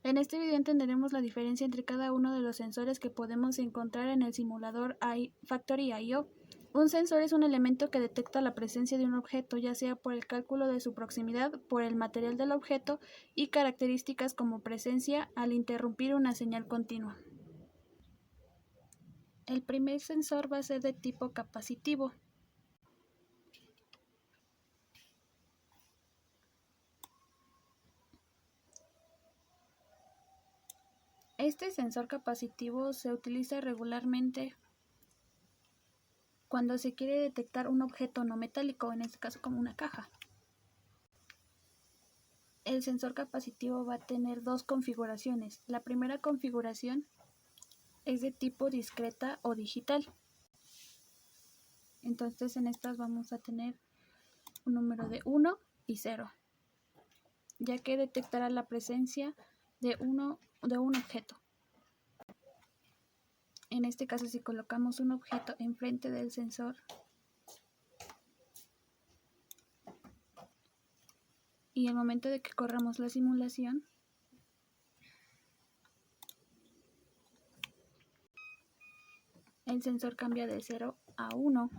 En este video entenderemos la diferencia entre cada uno de los sensores que podemos encontrar en el simulador Factory.io. Un sensor es un elemento que detecta la presencia de un objeto, ya sea por el cálculo de su proximidad, por el material del objeto y características como presencia al interrumpir una señal continua. El primer sensor va a ser de tipo capacitivo. Este sensor capacitivo se utiliza regularmente cuando se quiere detectar un objeto no metálico, en este caso como una caja. El sensor capacitivo va a tener dos configuraciones. La primera configuración es de tipo discreta o digital. Entonces en estas vamos a tener un número de 1 y 0, ya que detectará la presencia de un objeto. En este caso, si colocamos un objeto enfrente del sensor y al momento de que corramos la simulación, el sensor cambia de 0 a 1,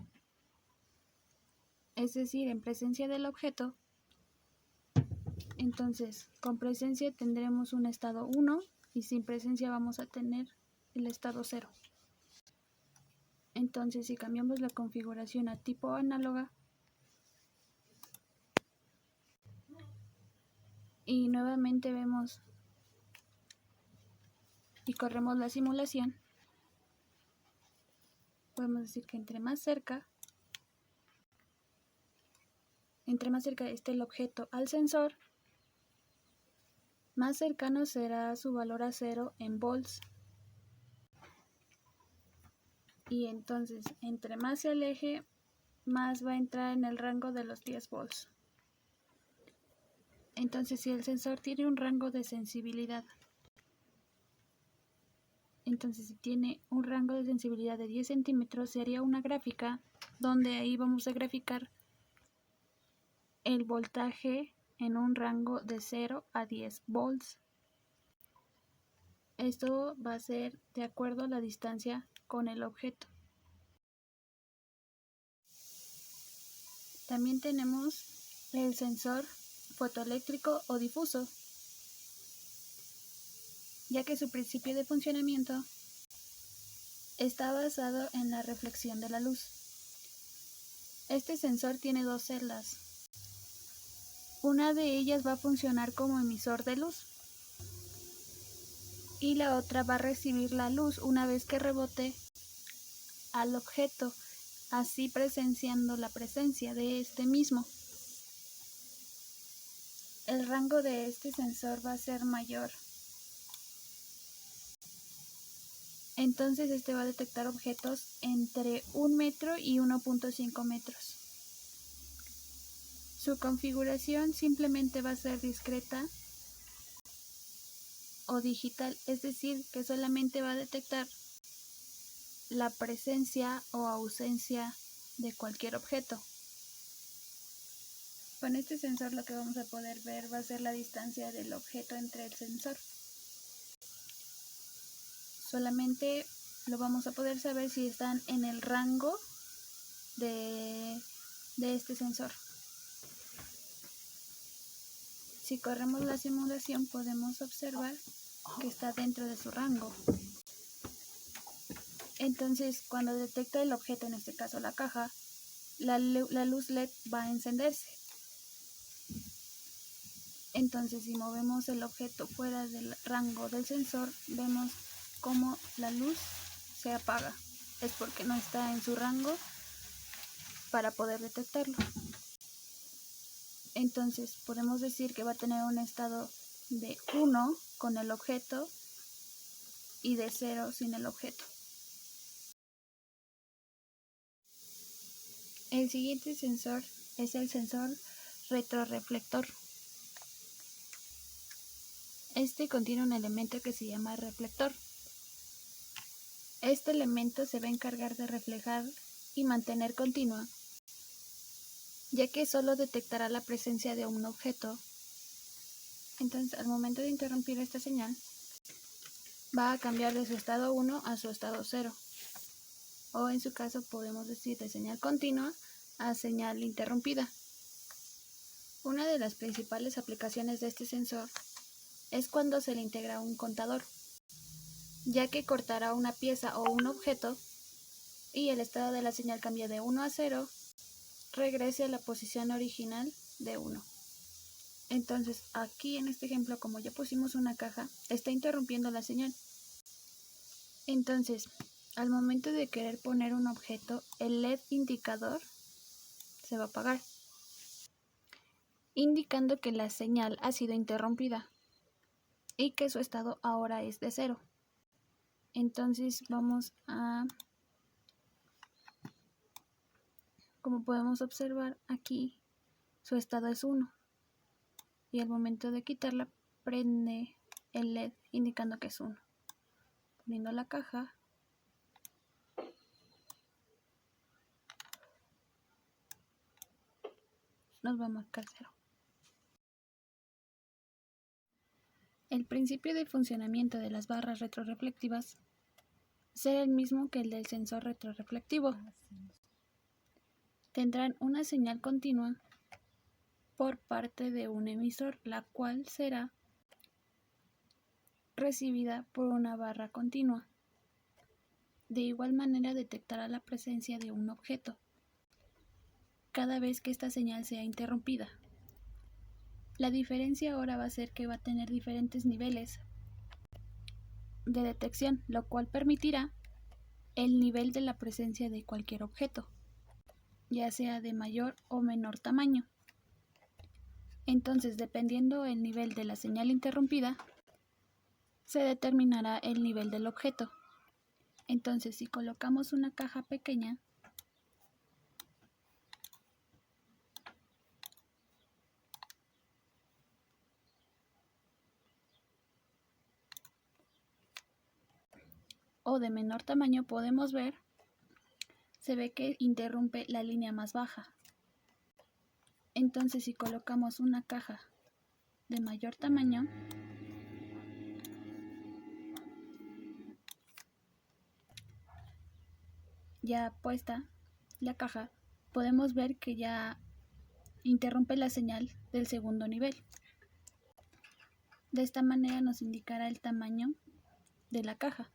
es decir, en presencia del objeto. Entonces, con presencia tendremos un estado 1 y sin presencia vamos a tener el estado 0. Entonces, si cambiamos la configuración a tipo análoga y nuevamente vemos y corremos la simulación, podemos decir que entre más cerca esté el objeto al sensor, más cercano será su valor a 0 en volts. Y entonces, entre más se aleje, más va a entrar en el rango de los 10 volts. Entonces, si el sensor tiene un rango de sensibilidad, entonces si tiene un rango de sensibilidad de 10 centímetros, se haría una gráfica donde ahí vamos a graficar el voltaje en un rango de 0 a 10 volts. Esto va a ser de acuerdo a la distancia con el objeto. También tenemos el sensor fotoeléctrico o difuso, ya que su principio de funcionamiento está basado en la reflexión de la luz. Este sensor tiene dos celdas. Una de ellas va a funcionar como emisor de luz y la otra va a recibir la luz una vez que rebote al objeto, así presenciando la presencia de este mismo. El rango de este sensor va a ser mayor. Entonces este va a detectar objetos entre 1 metro y 1.5 metros. Su configuración simplemente va a ser discreta o digital, es decir, que solamente va a detectar la presencia o ausencia de cualquier objeto. Con este sensor lo que vamos a poder ver va a ser la distancia del objeto entre el sensor. Solamente lo vamos a poder saber si están en el rango de este sensor. Si corremos la simulación podemos observar que está dentro de su rango. Entonces, cuando detecta el objeto, en este caso la caja, la luz LED va a encenderse. Entonces, si movemos el objeto fuera del rango del sensor, vemos cómo la luz se apaga. Es porque no está en su rango para poder detectarlo. Entonces, podemos decir que va a tener un estado de 1 con el objeto y de 0 sin el objeto. El siguiente sensor es el sensor retroreflector. Este contiene un elemento que se llama reflector. Este elemento se va a encargar de reflejar y mantener continua, ya que solo detectará la presencia de un objeto Entonces, al momento de interrumpir esta señal, va a cambiar de su estado 1 a su estado 0. O en su caso podemos decir de señal continua a señal interrumpida. Una de las principales aplicaciones de este sensor es cuando se le integra un contador, ya que cortará una pieza o un objeto y el estado de la señal cambia de 1 a 0, regrese a la posición original de 1. Entonces aquí en este ejemplo, como ya pusimos una caja, está interrumpiendo la señal. Entonces, al momento de querer poner un objeto, el LED indicador se va a apagar, indicando que la señal ha sido interrumpida y que su estado ahora es de 0. Entonces vamos a, como podemos observar aquí, su estado es 1 y al momento de quitarla prende el LED indicando que es 1. Poniendo la caja, nos va a marcar 0. El principio de funcionamiento de las barras retroreflectivas será el mismo que el del sensor retroreflectivo. Tendrán una señal continua por parte de un emisor, la cual será recibida por una barra continua. De igual manera detectará la presencia de un objeto cada vez que esta señal sea interrumpida. La diferencia ahora va a ser que va a tener diferentes niveles de detección, lo cual permitirá el nivel de la presencia de cualquier objeto, ya sea de mayor o menor tamaño. Entonces, dependiendo el nivel de la señal interrumpida, se determinará el nivel del objeto. Entonces, si colocamos una caja pequeña, o de menor tamaño, podemos ver, se ve que interrumpe la línea más baja. Entonces, si colocamos una caja de mayor tamaño, ya puesta la caja, podemos ver que ya interrumpe la señal del segundo nivel. De esta manera nos indicará el tamaño de la caja.